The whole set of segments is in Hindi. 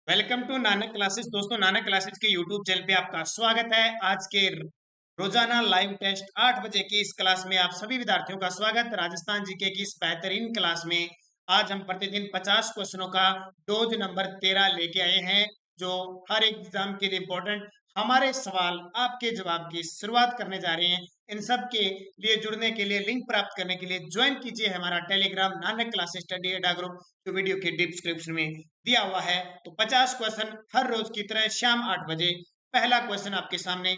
Welcome to Nanak classes. दोस्तों, नानक क्लासेस के यूट्यूब चैनल पे आपका स्वागत है। आज के रोजाना लाइव टेस्ट 8 बजे की इस क्लास में आप सभी विद्यार्थियों का स्वागत। राजस्थान जीके की इस बेहतरीन क्लास में आज हम प्रतिदिन 50 क्वेश्चनों का डोज नंबर 13 लेके आए हैं, जो हर एक एग्जाम के लिए इंपॉर्टेंट हमारे सवाल आपके जवाब की शुरुआत करने जा रहे हैं। इन सब के लिए जुड़ने के लिए, लिंक प्राप्त करने के लिए ज्वाइन कीजिए हमारा टेलीग्राम नानक क्लासेस स्टडी एडा ग्रुप, जो वीडियो के डिस्क्रिप्शन में दिया हुआ है। तो 50 क्वेश्चन हर रोज की तरह शाम 8 बजे। पहला क्वेश्चन आपके सामने,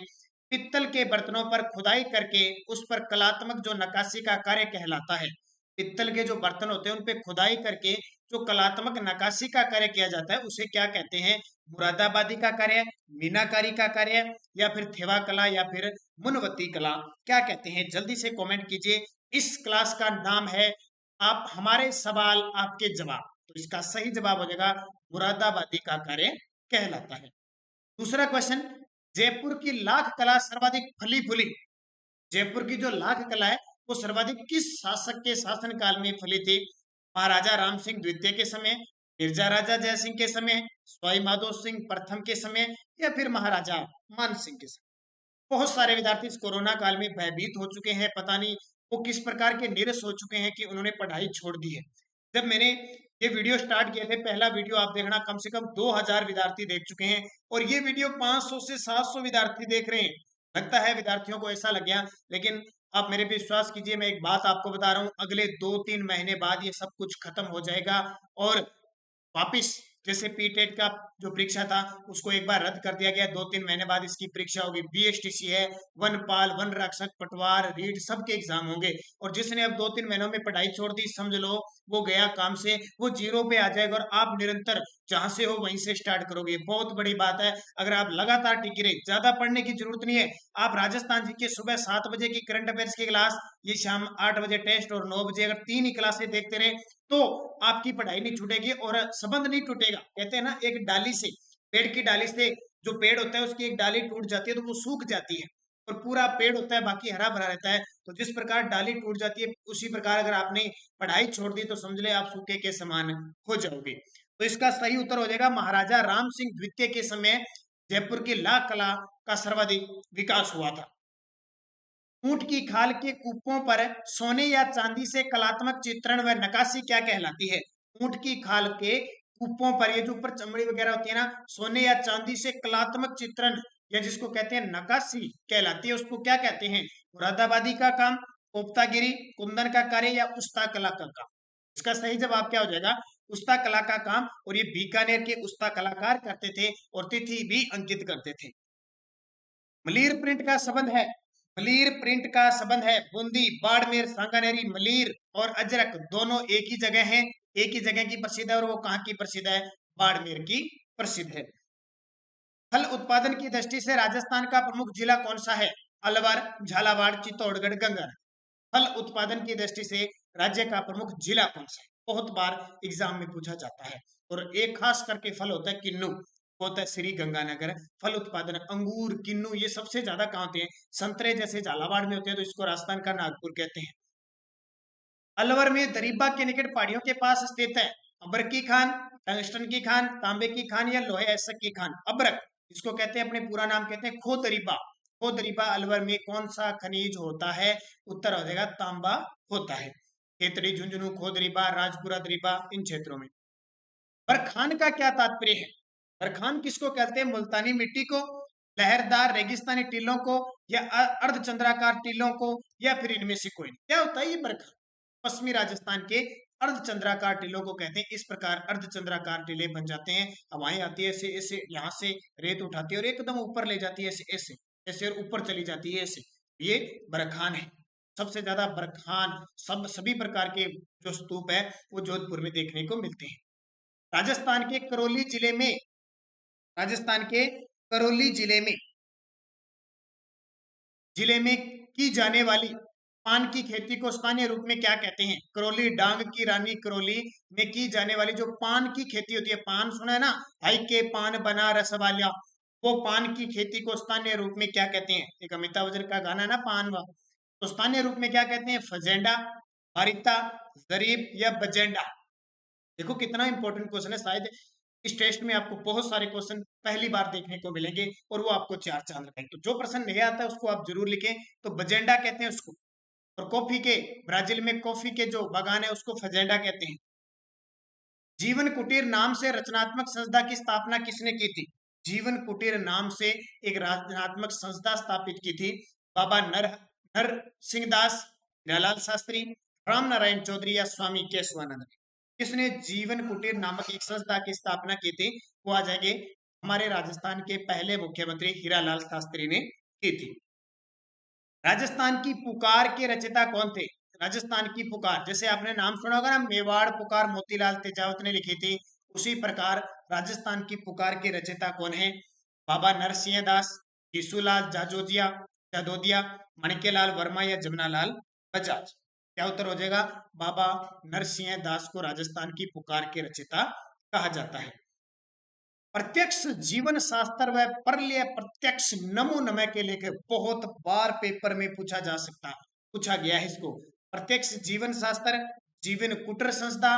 पित्तल के बर्तनों पर खुदाई करके उस पर कलात्मक जो नक्काशी का कार्य कहलाता है। पित्तल के जो बर्तन होते हैं उन पे खुदाई करके जो कलात्मक नक्काशी का कार्य किया जाता है उसे क्या कहते हैं? मुरादाबादी का कार्य, मीनाकारी का कार्य, या फिर थेवा कला, या फिर मुनवती कला, क्या कहते हैं? जल्दी से कमेंट कीजिए। इस क्लास का नाम है आप हमारे सवाल आपके जवाब, तो इसका सही जवाब हो जाएगा मुरादाबादी का कार्य कहलाता है। दूसरा क्वेश्चन, जयपुर की लाख कला सर्वाधिक फली फूली। जयपुर की जो लाख कला है वो सर्वाधिक किस शासक के शासन काल में फली थी? महाराजा राम सिंह द्वितीय के समय, मिर्जा राजा जय सिंह के समय, सवाई माधो सिंह प्रथम के समय, या फिर महाराजा मान सिंह के समय। बहुत सारे विद्यार्थी इस कोरोना काल में भयभीत हो चुके हैं, पता नहीं वो किस प्रकार के निरस हो चुके हैं कि उन्होंने पढ़ाई छोड़ दी है। जब मैंने ये वीडियो स्टार्ट किए थे, पहला वीडियो आप देखना, कम से कम 2000 विद्यार्थी देख चुके हैं, और ये वीडियो 500 से 700 विद्यार्थी देख रहे हैं। लगता है विद्यार्थियों को ऐसा लग गया, लेकिन आप मेरे पे विश्वास कीजिए, मैं एक बात आपको बता रहा हूँ, अगले 2-3 महीने बाद ये सब कुछ खत्म हो जाएगा, और वापिस जैसे पीटेट का जो परीक्षा था उसको एक बार रद्द कर दिया गया, 2-3 महीने बाद इसकी परीक्षा होगी। बीएसटीसी है, वनपाल, वन रक्षक, पटवार, रीड, सबके एग्जाम होंगे, और जिसने अब 2-3 महीनों में पढ़ाई छोड़ दी, समझ लो वो गया काम से, वो जीरो पे आ जाएगा, और आप निरंतर जहां से हो वहीं से स्टार्ट करोगे। बहुत बड़ी बात है अगर आप लगातार टिके रहे। ज्यादा पढ़ने की जरूरत नहीं है। आप राजस्थान जी के सुबह 7 बजे की करंट अफेयर्स की क्लास, ये शाम 8 बजे टेस्ट, और 9 बजे अगर 3 ही क्लासें देखते रहे तो आपकी पढ़ाई नहीं छूटेगी और संबंध नहीं टूटेगा। कहते हैं ना, एक डाली से, पेड़ की डाली से, जो पेड़ होता है उसकी एक डाली टूट जाती है तो वो सूख जाती है, और पूरा पेड़ होता है बाकी हरा भरा रहता है। तो जिस प्रकार डाली टूट जाती है, उसी प्रकार अगर आपने पढ़ाई छोड़ दी तो समझ ले आप सूखे के समान हो जाओगे। तो इसका सही उत्तर हो जाएगा महाराजा राम सिंह द्वितीय के समय जयपुर की लाख कला का सर्वाधिक विकास हुआ था। ऊंट की खाल के कूपों पर सोने या चांदी से कलात्मक चित्रण व नक्काशी क्या कहलाती है? ऊंट की खाल के कूपों पर, ये जो ऊपर चमड़ी वगैरह होती है ना, सोने या चांदी से कलात्मक चित्रण, या जिसको कहते हैं नक्काशी कहलाती है, उसको क्या कहते हैं? मुरादाबादी का काम, कोफ्तागिरी, कुंदन का कार्य, या उस्ता कला का काम। इसका सही जवाब क्या हो जाएगा? उस्ता कला का काम, और ये बीकानेर के उस्ता कलाकार करते थे, और तिथि भी अंकित करते थे। मलीर प्रिंट का संबंध है, मलीर प्रिंट का संबंध है बूंदी, बाड़मेर, सांगानेरी, मलीर और अजरक दोनों एक ही जगह हैं, एक ही जगह की प्रसिद्ध है, और वो कहाँ की प्रसिद्ध है? बाड़मेर की प्रसिद्ध है। फल उत्पादन की दृष्टि से राजस्थान का प्रमुख जिला कौन सा है? अलवर, झालावाड़, चित्तौड़गढ़, गंगानगर। फल उत्पादन की दृष्टि से राज्य का प्रमुख जिला कौन सा है? बहुत बार एग्जाम में पूछा जाता है। और एक खास करके फल होता है किन्नू, होता है श्री गंगानगर। फल उत्पादन अंगूर, किन्नू, ये सबसे ज्यादा कहाँ होते हैं? संतरे जैसे झालावाड़ में होते हैं, तो इसको राजस्थान का नागपुर कहते हैं। अलवर में दरीबा के निकट पहाड़ियों के पास स्थित है अब्रक की खान, टंगस्टन की खान, तांबे की खान, या लोहे ऐसक की खान? अब्रक, इसको कहते हैं, अपने पूरा नाम कहते हैं खोदरीबा। खोदरीबा अलवर में कौन सा खनिज होता है? उत्तर हो जाएगा तांबा होता है। खेतड़ी, झुंझुनू, खोदरीबा, राजपुरा दरीबा, इन क्षेत्रों में। बरखान का क्या तात्पर्य है? बरखान किसको कहते हैं? मुल्तानी मिट्टी को, लहरदार रेगिस्तानी टीलों को, या अर्धचंद्राकार टीलों को, या फिर इनमें से कोई नहीं? क्या होता है ये बरखान? पश्चिमी राजस्थान के अर्धचंद्राकार टीलों को कहते हैं। इस प्रकार अर्धचंद्राकार टीले बन जाते हैं, हवाएं आती है ऐसे ऐसे, यहाँ से रेत उठाती है और एकदम ऊपर ले जाती है, ऐसे ऐसे ऐसे, और ऊपर चली जाती है ऐसे। ये बरखान है। सबसे ज्यादा बरखान सभी प्रकार के जो स्तूप है वो जोधपुर में देखने को मिलते हैं। राजस्थान के करौली जिले में, राजस्थान के करौली जिले में की जाने वाली पान की खेती को स्थानीय रूप में क्या कहते हैं? करौली, डांग की रानी करौली में की जाने वाली जो पान की खेती होती है, पान सुना है ना, हाई के पान बना रसवालिया, वो पान की खेती को स्थानीय रूप में क्या कहते हैं? एक अमिताभ बच्चन का गाना है ना, पान वा, तो स्थानीय रूप में क्या कहते हैं? फजेंडा, हरिता, जरीब, या बजेंडा? देखो कितना इंपॉर्टेंट क्वेश्चन है, शायद इस टेस्ट में आपको बहुत सारे क्वेश्चन पहली बार देखने को मिलेंगे और वो आपको चार चांद लगाएंगे। तो जो प्रश्न नहीं आता है उसको आप जरूर लिखें। तो बजेंडा कहते हैं उसको, और कॉफी के, ब्राजील में कॉफी के जो बागान है उसको फजेंडा कहते हैं। जीवन कुटीर नाम से रचनात्मक संस्था की स्थापना किसने की थी? जीवन कुटीर नाम से एक रचनात्मक संस्था स्थापित की थी बाबा नर सिंह दास, हीरालाल शास्त्री, राम नारायण चौधरी या स्वामी केशवानंद ने। किसने जीवन कुटीर नामक एक संस्था की स्थापना की थी? वो आ जाएंगे हमारे राजस्थान के पहले मुख्यमंत्री हीरालाल शास्त्री ने की थी। राजस्थान की पुकार के रचयिता कौन थे? राजस्थान की पुकार, जैसे आपने नाम सुना होगा ना, मेवाड़ पुकार मोतीलाल तेजावत ने लिखी थी, उसी प्रकार राजस्थान की पुकार के रचयिता कौन है? बाबा नरसिंह दास, किशुलाल जाजोजिया जादोदिया, माणिक्यलाल वर्मा या जमनालाल बजाज। क्या उत्तर हो जाएगा? बाबा नरसिंह दास को राजस्थान की पुकार के रचयिता कहा जाता है। प्रत्यक्ष जीवन शास्त्र व परल्य प्रत्यक्ष नमो नमः के लेकर बहुत बार पेपर में पूछा गया है इसको। प्रत्यक्ष जीवन शास्त्र, जीवन कुटीर संस्था,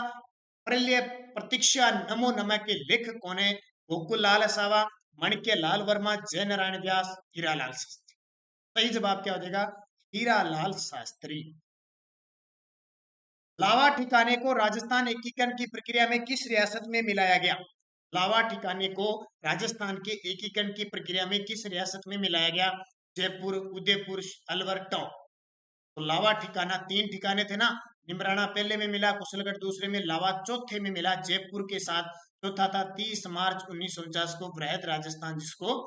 परल्य प्रतीक्षा नमो नमः के लेखक कौन है? गोकुल लाल असावा, माणिक्य लाल वर्मा, जय नारायण व्यास, हीरालाल शास्त्री। सही जवाब क्या हो जाएगा? हीरालाल शास्त्री। लावा ठिकाने को राजस्थान एकीकरण की प्रक्रिया में किस रियासत में मिलाया गया? लावा ठिकाने को राजस्थान के एकीकरण की प्रक्रिया में किस रियासत में मिलाया गया? जयपुर, उदयपुर, अलवर, टोंक। तो लावा ठिकाना, तीन ठिकाने थे ना, निमराना पहले में मिला, कुशलगढ़ दूसरे में, लावा चौथे में मिला जयपुर के साथ। चौथा था 30 मार्च 1949 को वृहद राजस्थान जिसको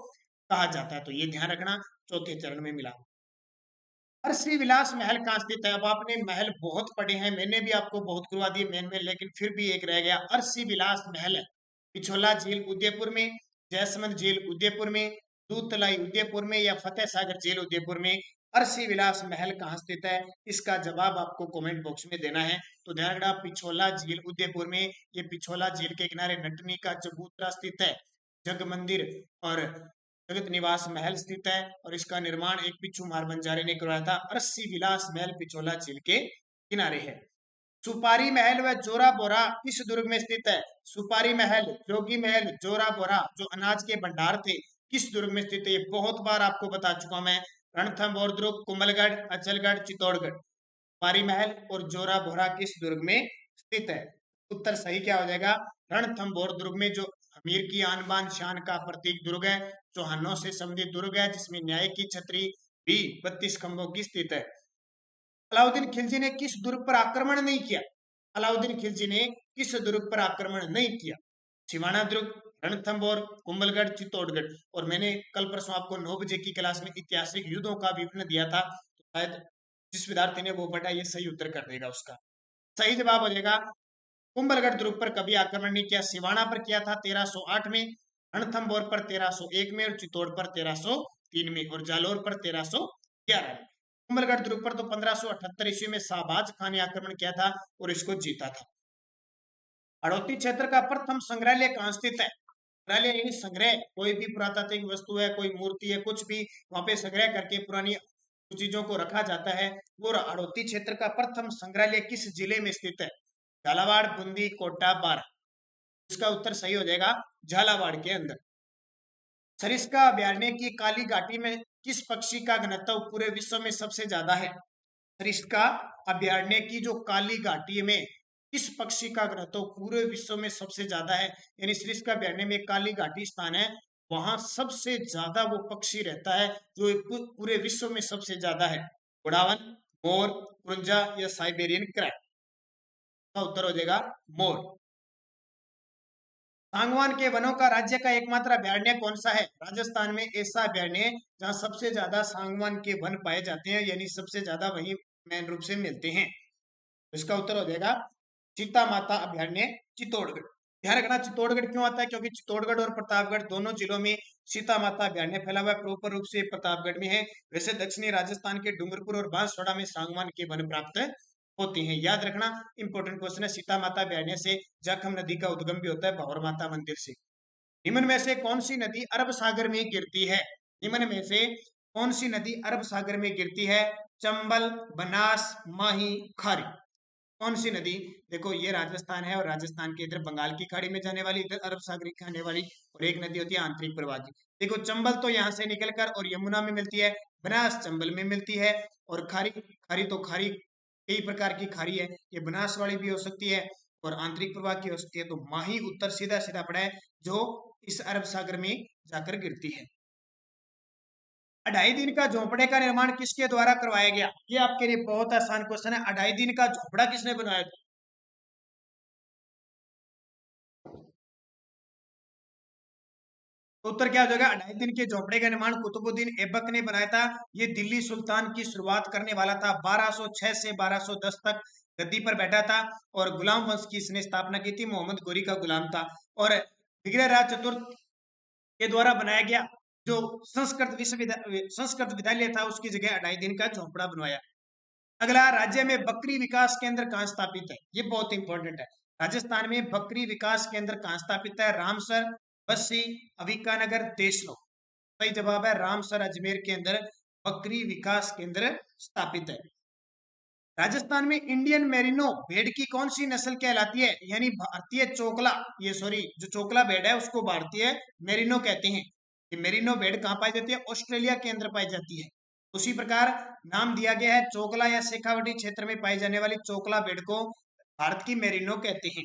कहा जाता है। तो ये ध्यान रखना, चौथे चरण में मिला। अर्शी विलास महल कहाँ स्थित है? अब आपने महल बहुत पढ़े हैं, मैंने भी आपको बहुत करवा दिए मेन में, लेकिन फिर भी एक रह गया। अर्शी विलास महल है पिछोला झील उदयपुर में, जयसमंद झील उदयपुर में, दूधतलाई उदयपुर में या फतेह सागर झील उदयपुर में? अर्शी विलास महल कहाँ स्थित है? इसका जवाब आपको कमेंट बॉक्स में देना है। तो ध्यान रखना, पिछोला झील उदयपुर में। ये पिछोला झील के किनारे नटनी का चबूतरा स्थित है, जग मंदिर और जगत निवास महल स्थित है, और इसका निर्माण एक पिच्छू मार बंजारे ने करवाया था। अर्शी विलास महल पिछोला झील के किनारे है। सुपारी महल व जोरा बोरा किस दुर्ग में स्थित है? सुपारी महल, जोगी महल, जोरा बोरा जो अनाज के भंडार थे, किस दुर्ग में स्थित है? ये बहुत बार आपको बता चुका मैं। रणथंभौर दुर्ग, कुंभलगढ़, अचलगढ़, चित्तौड़गढ़। सुपारी महल और जोरा बोरा किस दुर्ग में स्थित है? उत्तर सही क्या हो जाएगा? रणथंभौर दुर्ग में, जो अमीर की आन बान शान का प्रतीक दुर्ग है, चौहानों से संबंधित दुर्ग है, जिसमें न्याय की छतरी भी 32 खंभों की स्थित है। अलाउद्दीन खिलजी ने किस दुर्ग पर आक्रमण नहीं किया? अलाउद्दीन खिलजी ने किस दुर्ग पर आक्रमण नहीं किया? सिवाना दुर्ग, रणथंभौर, कुंभलगढ़, चित्तौड़गढ़। और मैंने कल परसों आपको 9 बजे की क्लास में ऐतिहासिक युद्धों का विवरण दिया था, तो शायद जिस विद्यार्थी ने वो पढ़ा ये सही उत्तर कर देगा। उसका सही जवाब हो जाएगा, कुंभलगढ़ दुर्ग पर कभी आक्रमण नहीं किया। सिवाना पर किया था 1308 में, रणथंभौर पर 1301 में, और चित्तौड़ पर 1303 में, और जालोर पर 1311 में। कुंभलगढ़ दुर्ग पर तो 1578 ईस्वी में शाहबाज खान ने आक्रमण किया था और इसको जीता था। हड़ौती क्षेत्र का प्रथम संग्रहालय कहाँ स्थित है? संग्रहालय यानी संग्रह, कोई भी पुरातात्विक वस्तु है, कोई मूर्ति है, कुछ भी वहां पे संग्रह करके पुरानी चीजों को रखा जाता है। वो हड़ौती क्षेत्र का प्रथम संग्रहालय किस जिले में स्थित है? झालावाड़, बूंदी, कोटा, बारां। इसका उत्तर सही हो जाएगा झालावाड़ के अंदर। सरिस्का अभयारण्य की काली घाटी में किस पक्षी का घनत्व पूरे विश्व में सबसे ज्यादा है? सरिस्का अभयारण्य की जो काली घाटी में किस पक्षी का घनत्व पूरे विश्व में सबसे ज्यादा है? यानी सरिस्का अभयारण्य में काली घाटी स्थान है, वहां सबसे ज्यादा वो पक्षी रहता है जो पूरे विश्व में सबसे ज्यादा है। उड़ावन, मोर, कुरंजा या साइबेरियन क्रैब। का उत्तर हो जाएगा मोर। सांगवान के वनों का राज्य का एकमात्र अभयारण्य कौन सा है? राजस्थान में ऐसा अभयारण्य जहां सबसे ज्यादा सांगवान के वन पाए जाते हैं, यानी सबसे ज्यादा वही मेन रूप से मिलते हैं। इसका उत्तर हो जाएगा सीता माता अभयारण्य, चित्तौड़गढ़। ध्यान रखना, चित्तौड़गढ़ क्यों आता है? क्योंकि चित्तौड़गढ़ और प्रतापगढ़ दोनों जिलों में सीता माता अभयारण्य फैला हुआ है। प्रॉपर रूप से प्रतापगढ़ में है। वैसे दक्षिणी राजस्थान के डूंगरपुर और बांसवाड़ा में सांगवान के वन प्राप्त होती हैं। याद रखना, इंपॉर्टेंट क्वेश्चन है। सीता माता अभयारण्य से जाखम नदी का उद्गम भी होता है, भंवर माता मंदिर से। निम्न में से कौन सी नदी अरब सागर में गिरती है? निम्न में से कौन सी नदी अरब सागर में गिरती है? चंबल, बनास, माही, खारी। कौन सी नदी देखो ये राजस्थान है और राजस्थान के इधर बंगाल की खाड़ी में जाने वाली, इधर अरब सागर की आने वाली, और एक नदी होती है आंतरिक प्रवाह की। देखो चंबल तो यहाँ से निकलकर और यमुना में मिलती है, बनास चंबल में मिलती है, और खारी, खारी तो खारी कई प्रकार की खारी है, ये बनास वाली भी हो सकती है और आंतरिक प्रवाह की हो सकती है। तो माही उत्तर सीधा सीधा पड़ा है जो इस अरब सागर में जाकर गिरती है। 2.5 दिन का झोंपड़े का निर्माण किसके द्वारा करवाया गया? ये आपके लिए बहुत आसान क्वेश्चन है। 2.5 दिन का झोंपड़ा किसने बनाया था? तो उत्तर क्या हो जाएगा? 2.5 दिन के झोंपड़े का निर्माण कुतुबुद्दीन ऐबक ने बनाया था। ये दिल्ली सुल्तान की शुरुआत करने वाला था। 1206 से 1210 तक गद्दी पर बैठा था और गुलाम वंश की इसने स्थापना की थी। मोहम्मद गोरी का गुलाम था और विग्रहराज चतुर्थ के द्वारा बनाया गया जो संस्कृत विद्यालय था, उसकी जगह 2.5 दिन का झोंपड़ा बनवाया। अगला, राज्य में बकरी विकास केंद्र कहाँ स्थापित है? ये बहुत इंपॉर्टेंट है। राजस्थान में बकरी विकास केंद्र कहाँ स्थापित है? रामसर, बस्सी, अविकानगर, देशनो। सही जवाब है रामसर, अजमेर के अंदर बकरी विकास केंद्र स्थापित है। राजस्थान में इंडियन मेरिनो भेड़ की कौन सी नस्ल कहलाती है? यानी भारतीय चोकला, ये सॉरी जो चोकला भेड़ है उसको भारतीय मेरिनो कहते हैं। ये मेरिनो भेड़ कहाँ पाई जाती है? ऑस्ट्रेलिया के अंदर पाई जाती है। उसी प्रकार नाम दिया गया है चोकला या शेखावटी क्षेत्र में पाई जाने वाली चोकला भेड़ को भारत की मेरिनो कहते हैं।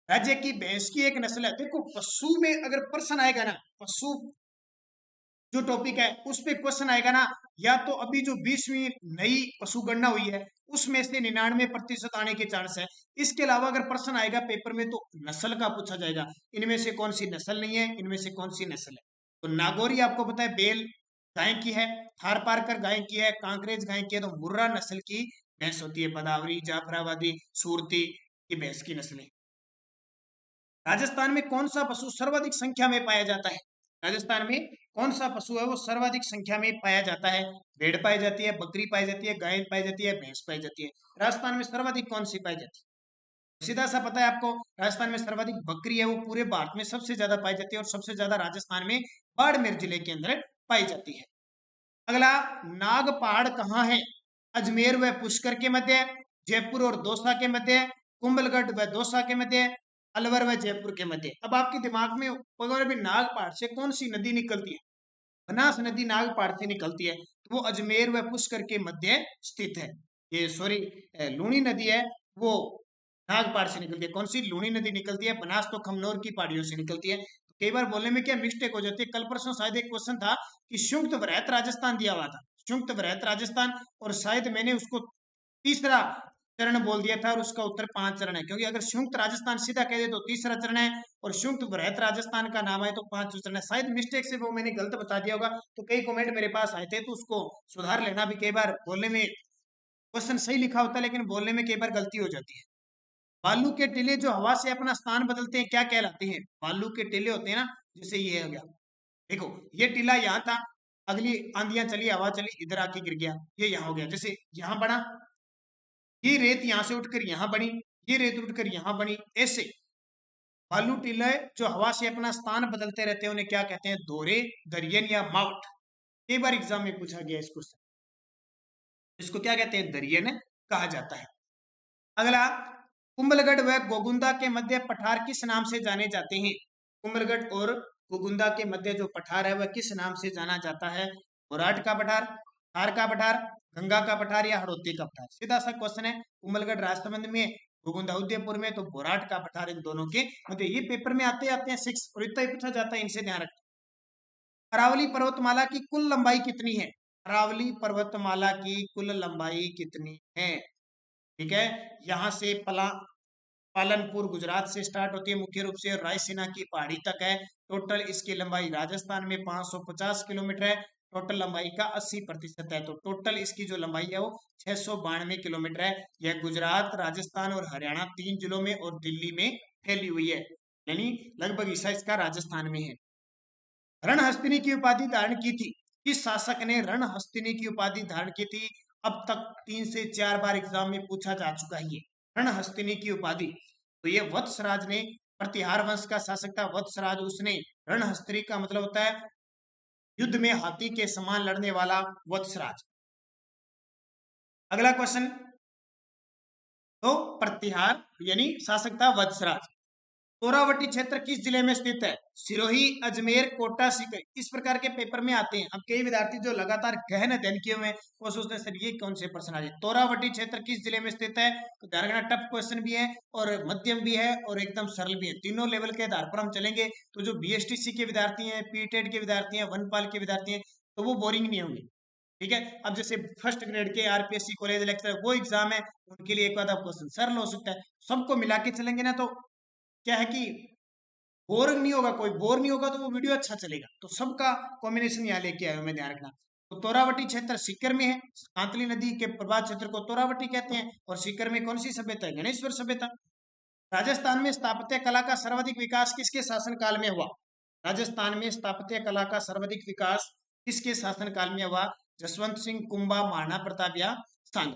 राज्य की भैंस की एक नस्ल है। देखो पशु में अगर प्रश्न आएगा ना, पशु जो टॉपिक है उस पे क्वेश्चन आएगा ना, या तो अभी जो 20वीं नई पशु गणना हुई है उसमें से 99% आने के चांस है। इसके अलावा अगर प्रश्न आएगा पेपर में तो नस्ल का पूछा जाएगा, इनमें से कौन सी नस्ल नहीं है, इनमें से कौन सी नस्ल है। तो नागौरी आपको पता है बेल गाय की है, थारपारकर गाय की है, कांकरेज गाय की है, तो मुर्रा नस्ल की भैंस होती है। बदावरी, जाफराबादी, सूरती की भैंस की नस्लें। राजस्थान में कौन सा पशु सर्वाधिक संख्या में पाया जाता है? राजस्थान में कौन सा पशु है वो सर्वाधिक संख्या में पाया जाता है? भेड़ पाई जाती है, बकरी पाई जाती है, गाय पाई जाती है, भैंस पाई जाती है। राजस्थान में सर्वाधिक कौन सी पाई जाती है? सीधा सा पता है आपको, राजस्थान में सर्वाधिक बकरी है, वो पूरे भारत में सबसे ज्यादा पाई जाती है और सबसे ज्यादा राजस्थान में बाड़मेर जिले के अंदर पाई जाती है। अगला, नाग पहाड़ कहाँ है? अजमेर व पुष्कर के मध्य, जयपुर और दौसा के मध्य, कुंभलगढ़ व दौसा के मध्य, अलवर व जयपुर के मध्य। अब आपके दिमाग में अगर भी नाग पहाड़ से कौन सी नदी निकलती है? बनास नदी नाग पहाड़ से निकलती है, तो वो अजमेर व पुष्कर के मध्य स्थित है। ये सॉरी, लूणी नदी है वो नाग पहाड़ से निकलती है। कौन सी? लूणी नदी निकलती है। बनास तो खमनोर की पहाड़ियों से निकलती है। तो कई बार बोलने में क्या मिस्टेक हो जाती है। कल परसों शायद एक क्वेश्चन था कि संयुक्त वृहत राजस्थान दिया हुआ था, संयुक्त वृहत राजस्थान, और शायद मैंने उसको तीसरा चरण बोल दिया था और उसका उत्तर 5 चरण है, क्योंकि अगर संयुक्त राजस्थान सीधा कह दे तो तीसरा चरण है और संयुक्त वृहत राजस्थान का नाम है तो 5 चरण है। शायद मिस्टेक से वो मैंने गलत बता दिया होगा, तो कई कमेंट मेरे पास आए थे तो उसको सुधार लेना भी। कई बार बोलने में क्वेश्चन सही लिखा होता है लेकिन बोलने में कई बार गलती हो जाती है। बालू के टीले जो हवा से अपना स्थान बदलते हैं क्या कहलाते हैं? बालू के टीले होते हैं ना, जैसे ये हो गया, देखो ये टीला यहाँ था, अगली आंधियां चली, हवा चली, इधर आके गिर गया, ये यहाँ हो गया। जैसे यहाँ बना, ये रेत यहाँ से उठकर यहाँ बनी, ये रेत उठकर यहाँ बनी, ऐसे बालू टीले जो हवा से अपना स्थान बदलते रहते हैं उन्हें क्या कहते हैं? दोरे, दरियन या माउट। कई बार एग्जाम में पूछा गया इस क्वेश्चन, इसको क्या कहते हैं? दरियन कहा जाता है। अगला, कुंभलगढ़ व गोगुंदा के मध्य पठार किस नाम से जाने जाते हैं? कुंभलगढ़ और गोगुंदा के मध्य जो पठार है वह किस नाम से जाना जाता है? बोराट का पठार, थार का पठार, गंगा का पठार या हड़ौती का पठार? सीधा सा क्वेश्चन है। कुंभलगढ़ राजसमंद में, गोगुंदा उदयपुर में, तो बोराट का पठार इन दोनों के मध्य। ये पेपर में आते आते हैं 6 और इतना ही पूछा जाता है, इनसे ध्यान रखें। अरावली पर्वतमाला की कुल लंबाई कितनी है? अरावली पर्वतमाला की कुल लंबाई कितनी है? ठीक है, यहाँ से पालनपुर गुजरात से स्टार्ट होती है मुख्य रूप से, रायसीना की पहाड़ी तक है। टोटल इसकी लंबाई राजस्थान में 550 किलोमीटर है। टोटल लंबाई का 80% है, तो टोटल इसकी जो लंबाई है वो 692 किलोमीटर है। यह गुजरात, राजस्थान और हरियाणा 3 जिलों में और दिल्ली में फैली हुई है, यानी लगभग हिस्सा इसका राजस्थान में है। रणहस्तिनी की उपाधि धारण की थी, किस शासक ने रणहस्तिनी की उपाधि धारण की थी? अब तक 3 से 4 बार एग्जाम में पूछा जा चुका है ये रणहस्तिनी की उपाधि। तो ये वत्सराज ने, प्रतिहार वंश का शासक था वत्सराज, उसने, रणहस्तिनी का मतलब होता है युद्ध में हाथी के समान लड़ने वाला वत्सराज। अगला क्वेश्चन, तो प्रतिहार यानी शासक था वत्सराज। तोरावटी क्षेत्र किस जिले में स्थित है? सिरोही, अजमेर, कोटा, सीकर। इस प्रकार के पेपर में आते हैं। अब कई विद्यार्थी जो लगातार गहन अध्ययन किए हुए हैं वो सोचते हैं सर ये कौन से प्रश्न आ जाए। तोरावटी क्षेत्र किस जिले में स्थित है? तो ध्यान रखना टफ क्वेश्चन भी है और मध्यम भी है और एकदम सरल भी है। तीनों लेवल के आधार पर हम चलेंगे तो जो बीएसटीसी के विद्यार्थी हैं, पीटेड के विद्यार्थी हैं, वनपाल के विद्यार्थी हैं तो वो बोरिंग नहीं होंगे। ठीक है। अब जैसे फर्स्ट ग्रेड के आरपीएससी कॉलेज लेक्चर वो एग्जाम है, उनके लिए एक आधा क्वेश्चन सरल हो सकता है। सबको मिला के चलेंगे ना तो क्या है कि बोर नहीं होगा, कोई बोर नहीं होगा तो वो वीडियो अच्छा चलेगा। तो सबका कॉम्बिनेशन यहाँ लेके आए हो, मैं ध्यान रखना। तो तोरावटी क्षेत्र सीकर में है। कांतली नदी के प्रवाह क्षेत्र को तोरावटी कहते हैं। और सीकर में कौन सी सभ्यता है? गणेश्वर सभ्यता। राजस्थान में स्थापत्य कला का सर्वाधिक विकास किसके शासनकाल में हुआ? राजस्थान में स्थापत्य कला का सर्वाधिक विकास किसके शासनकाल में हुआ? जसवंत सिंह, कुंभा, महाराणा प्रताप या सांग।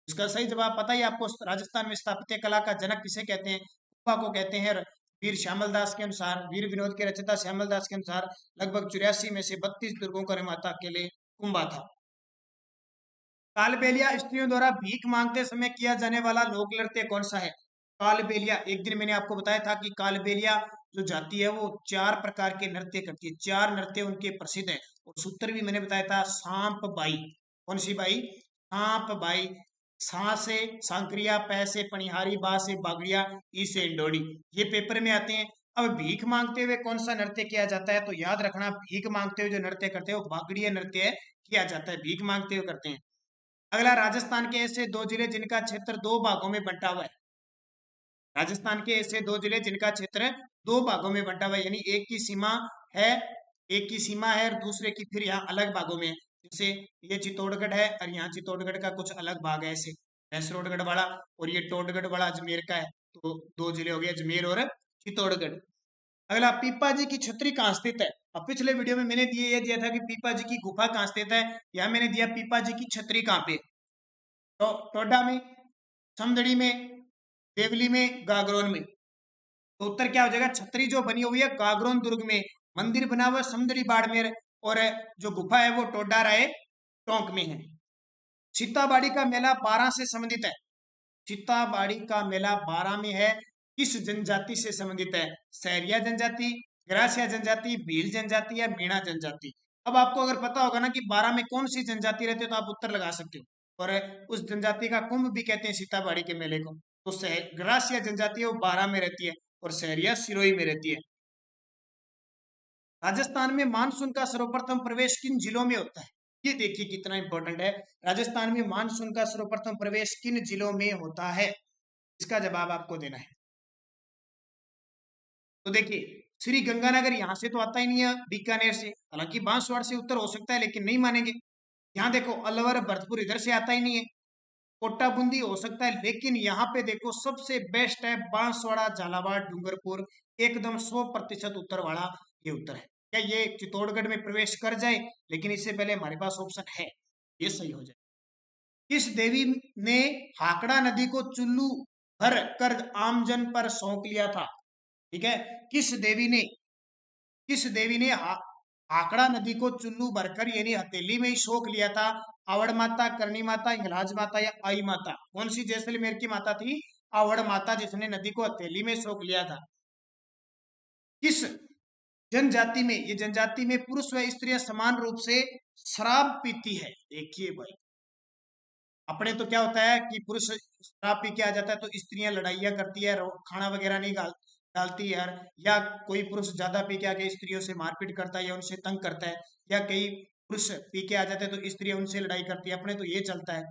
इसका सही जवाब पता ही आपको। राजस्थान में स्थापत्य कला का जनक किसे कहते हैं? कुंभा को कहते हैं। वीर श्यामल दास के अनुसार, वीर विनोद के रचयिता श्यामल दास के अनुसार लगभग 84 में से 32 दुर्गों का निर्माता अकेले कुंभा था। कालबेलिया स्त्रियों द्वारा भीख मांगते समय किया जाने वाला लोक नृत्य कौन सा है? कालबेलिया, एक दिन मैंने आपको बताया था कि कालबेलिया जो जाति है वो 4 प्रकार के नृत्य करती है। 4 नृत्य उनके प्रसिद्ध है और सूत्र भी मैंने बताया था। सांप बाई, कौन सी बाई? सांप बाई। सा से सांक्रिया, पै से पनिहारी, बा से बागड़िया, ई से इंडोड़ी। ये पेपर में आते हैं। अब भीख मांगते हुए कौन सा नृत्य किया जाता है? तो याद रखना भीख मांगते हुए जो नृत्य करते हैं वो बागड़िया नृत्य किया जाता है, भीख मांगते हुए करते हैं। अगला, राजस्थान के ऐसे 2 जिले जिनका क्षेत्र 2 भागों में बंटा हुआ है। राजस्थान के ऐसे 2 जिले जिनका क्षेत्र 2 भागों में बंटा हुआ है, यानी एक की सीमा है, एक की सीमा है और दूसरे की फिर यहाँ अलग भागों में है। जैसे ये चित्तौड़गढ़ है और यहाँ चित्तौड़गढ़ का कुछ अलग भाग है, ऐसे भैंसरोडगढ़ वाला, और ये टोडगढ़ वाला अजमेर का है। तो 2 जिले हो गए, अजमेर और चित्तौड़गढ़। अगला, पीपा जी की छतरी कहाँ स्थित है? अब पिछले वीडियो में मैंने ये दिया था कि पीपा जी की गुफा कहाँ स्थित है। यहाँ मैंने दिया पीपा जी की छतरी कहाँ पे है। तो टोडा में, समदड़ी में, देवली में, गागरोन में। तो उत्तर क्या हो जाएगा? छतरी जो बनी हुई है गागरोन दुर्ग में, मंदिर बना हुआ समदड़ी बाड़मेर, और जो गुफा है वो टोडा राय टोंक में है। सीताबाड़ी का मेला 12 से संबंधित है। सीताबाड़ी का मेला 12 में है, किस जनजाति से संबंधित है? सहरिया जनजाति, ग्रासिया जनजाति, भील जनजाति या मीणा जनजाति। अब आपको अगर पता होगा ना कि 12 में कौन सी जनजाति रहती है तो आप उत्तर लगा सकते हो। और उस जनजाति का कुंभ भी कहते हैं सीताबाड़ी के मेले को। तो ग्रासिया जनजाति है वो 12 में रहती है और सहरिया सिरोही में रहती है। राजस्थान में मानसून का सर्वप्रथम प्रवेश किन जिलों में होता है? ये देखिए कितना इंपॉर्टेंट है। राजस्थान में मानसून का सर्वप्रथम प्रवेश किन जिलों में होता है? इसका जवाब आपको देना है। तो देखिए, श्री गंगानगर यहां से तो आता ही नहीं है, बीकानेर से। हालांकि बांसवाड़ा से उत्तर हो सकता है लेकिन नहीं मानेंगे। यहाँ देखो अलवर भरतपुर इधर से आता ही नहीं है। कोटा बूंदी हो सकता है लेकिन यहाँ पे देखो सबसे बेस्ट है बांसवाड़ा, झालावाड़, डूंगरपुर, एकदम 100% उत्तर वाला ये उत्तर है। क्या ये चित्तौड़गढ़ में प्रवेश कर जाए? लेकिन इससे पहले हमारे पास ऑप्शन है, ये सही हो जाए। किस देवी ने हाकड़ा नदी को चुल्लू भर कर आमजन पर सौंप लिया था? ठीक है। किस देवी ने आकड़ा नदी को चुल्लू भरकर यानी हथेली में ही सोख लिया था? आवड़ माता, करनी माता, हिंगलाज माता या आई माता। कौन सी जैसलमेर की माता थी? आवड़ माता, जिसने नदी को हथेली में सोख लिया था। किस जनजाति में, ये जनजाति में पुरुष व स्त्रियां समान रूप से शराब पीती है? देखिए भाई, अपने तो क्या होता है कि पुरुष शराब पी के आ जाता है तो स्त्रियां लड़ाइयाँ करती है, खाना वगैरह नहीं डालती है, या कोई पुरुष ज्यादा पी के आके स्त्रियों से मारपीट करता है या उनसे तंग करता है, या कई पुरुष पी के आ जाते हैं तो स्त्रियां उनसे लड़ाई करती है, अपने तो ये चलता है।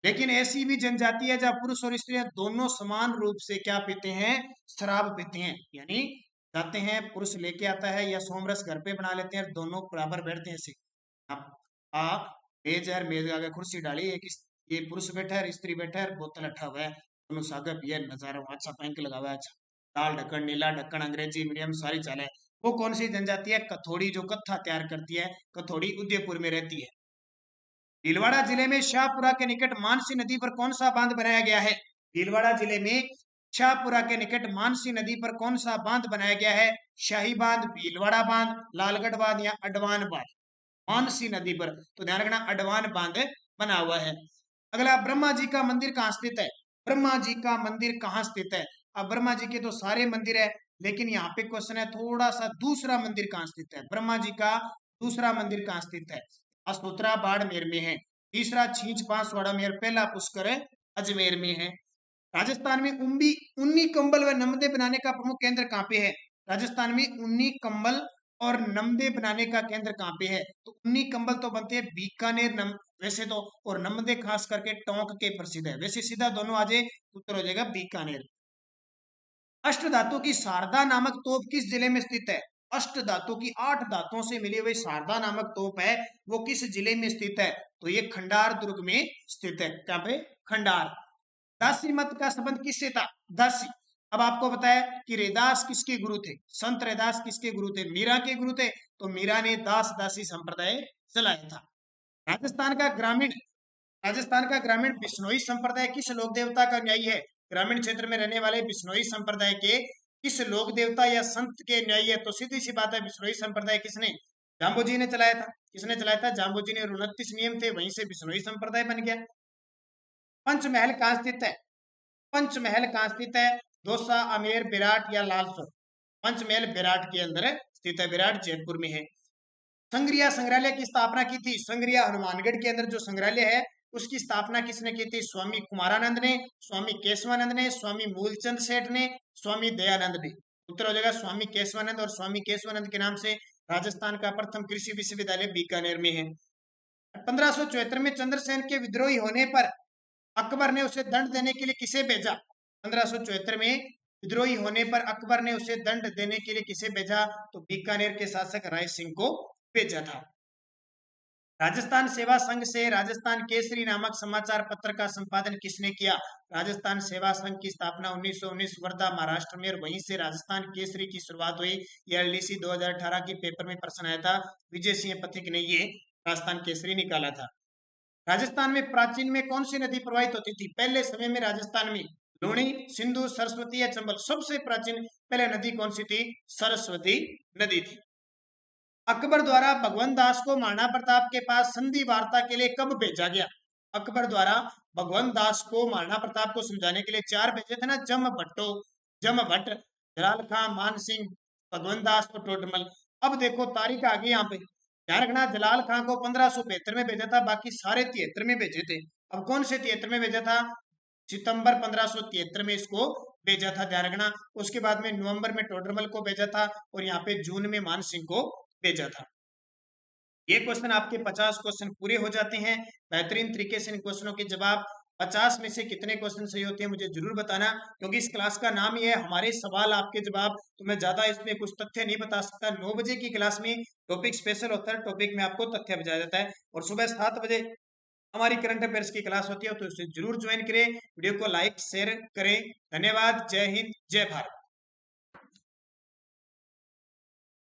लेकिन ऐसी भी जनजाति है जहाँ पुरुष और स्त्रियां दोनों समान रूप से क्या पीते हैं? शराब पीते हैं। यानी जाते हैं, पुरुष लेके आता है या सोमरस घर पे बना लेते हैं, दोनों बराबर बैठते हैं ऐसे। आ मेज है, मेज आगे कुर्सी डाली, एक ये पुरुष बैठा है, स्त्री बैठा है, बोतल रखा हुआ है, दोनों सागे पिए, नजारा अच्छा पैंक लगा हुआ है, अच्छा लाल ढक्कन, नीला ढक्कन, अंग्रेजी मीडियम सारी चाल है। वो कौन सी जनजाति है? कथोड़ी, जो कत्था तैयार करती है, कथोड़ी उदयपुर में रहती है। भीलवाड़ा जिले में शाहपुरा के निकट मानसी नदी पर कौन सा बांध बनाया गया है? भीलवाड़ा जिले में शाहपुरा के निकट मानसी नदी पर कौन सा बांध बनाया गया है? शाही बांध, भीलवाड़ा बांध, लालगढ़ बांध या अडवान बांध। मानसी नदी पर, तो ध्यान रखना अडवान बांध बना हुआ है। अगला, ब्रह्मा जी का मंदिर कहाँ स्थित है? ब्रह्मा जी का मंदिर कहाँ स्थित है? अब ब्रह्मा जी के तो सारे मंदिर है, लेकिन यहाँ पे क्वेश्चन है थोड़ा सा, दूसरा मंदिर कहाँ स्थित है? ब्रह्मा जी का दूसरा मंदिर कहाँ स्थित है? अस्तोत्रा बाड़मेर में है। तीसरा छींच पांच वाड़ामेर, पहला पुष्कर अजमेर में है। राजस्थान में ऊनी कंबल व नमदे बनाने का प्रमुख केंद्र कहाँ पे है? राजस्थान में ऊनी कंबल और नमदे बनाने का केंद्र कहाँ पे है? तो ऊनी कंबल तो बनते हैं बीकानेर वैसे तो, और नमदे खास करके टोंक के प्रसिद्ध है। वैसे सीधा दोनों आ जाए, उत्तर हो जाएगा बीकानेर। अष्ट धातु की शारदा नामक तोप किस जिले में स्थित है? अष्ट धातु की 8 धातुओं से मिली हुई शारदा नामक तोप है, वो किस जिले में स्थित है? तो ये खंडार दुर्ग में स्थित है। क्या पे? खंडार। दासी मत का संबंध किससे था? दासी। अब आपको बताया कि रैदास किसके गुरु थे? संत रैदास किसके गुरु थे? मीरा के गुरु थे। तो मीरा ने दास दासी संप्रदाय चलाया था। राजस्थान का ग्रामीण राजस्थान का ग्रामीण बिश्नोई संप्रदाय किस लोक देवता का न्यायी है? ग्रामीण क्षेत्र में रहने वाले बिश्नोई संप्रदाय के किस लोक देवता या संत के न्यायी है? तो सीधी सी बात है, बिश्नोई संप्रदाय किसने? जाम्बोजी ने चलाया था। किसने चलाया था? जाम्बोजी ने। 29 नियम थे, वहीं से बिश्नोई संप्रदाय बन गया। पंचमहल कहाँ स्थित है? पंचमहल कहाँ स्थित है? दौसा, आमेर, विराट या लालसोर? पंचमहल विराट के अंदर स्थित है। विराट जयपुर में है। संग्रिया संग्रहालय की स्थापना की थी? संग्रिया हनुमानगढ़ के अंदर जो संग्रहालय है, उसकी स्थापना किसने की थी? स्वामी कुमारानंद ने, स्वामी केशवानंद ने, स्वामी मूलचंद सेठ ने, स्वामी दयानंद ने। उत्तर हो जाएगा स्वामी केशवानंद, और स्वामी केशवानंद के नाम से राजस्थान का प्रथम कृषि विश्वविद्यालय बीकानेर में है। 1574 में चंद्रसेन के विद्रोही होने पर अकबर ने उसे दंड देने के लिए किसे भेजा? 1574 में विद्रोही होने पर अकबर ने उसे दंड देने के लिए किसे भेजा? तो बीकानेर के शासक राय सिंह को भेजा था। राजस्थान सेवा संघ से राजस्थान केसरी नामक समाचार पत्र का संपादन किसने किया? राजस्थान सेवा संघ की स्थापना 1919 वर्धा महाराष्ट्र में, और वहीं से राजस्थान केसरी की शुरुआत हुई। यह एलडीसी 2018 की पेपर में प्रश्न आया था। विजय सिंह पथिक ने ये राजस्थान केसरी निकाला था। राजस्थान में प्राचीन में कौन सी नदी प्रवाहित होती थी? पहले समय में राजस्थान में लूणी, सिंधु, सरस्वती या चंबल? सबसे प्राचीन पहले नदी कौन सी थी? सरस्वती नदी थी। अकबर द्वारा भगवंत दास को महाराणा प्रताप के पास संधि वार्ता के लिए कब भेजा गया? अकबर द्वारा भगवंत दास को महाराणा प्रताप को समझाने के लिए 4 भेजे थे ना, जम भट्ट, जलाल खां, मान सिंह, भगवंत दास और टोडरमल। अब देखो तारीख आ गई यहाँ पे। ध्यान रखना, जलाल खां को 1572 में भेजा था, बाकी सारे 73 में भेजे थे। अब कौन से 73 में भेजा था? सितंबर 1573 में इसको भेजा था, ध्यान रखना। उसके बाद में नवंबर में टोडरमल को भेजा था, और यहाँ पे जून में मान सिंह को भेजा था। ये क्वेश्चन आपके 50 क्वेश्चन पूरे हो जाते हैं। बेहतरीन तरीके से इन क्वेश्चनों के जवाब 50 में से कितने क्वेश्चन सही होते हैं मुझे जरूर बताना, क्योंकि इस क्लास का नाम ही है हमारे सवाल आपके जवाब। तो मैं ज्यादा इसमें कुछ तथ्य नहीं बता सकता। 9 बजे की क्लास में टॉपिक स्पेशल होता है, टॉपिक में आपको तथ्य बताया जाता है, और सुबह 7 बजे हमारी करंट अफेयर्स की क्लास होती है, तो उसे जरूर ज्वाइन करें। वीडियो को लाइक शेयर करें। धन्यवाद। जय हिंद, जय भारत।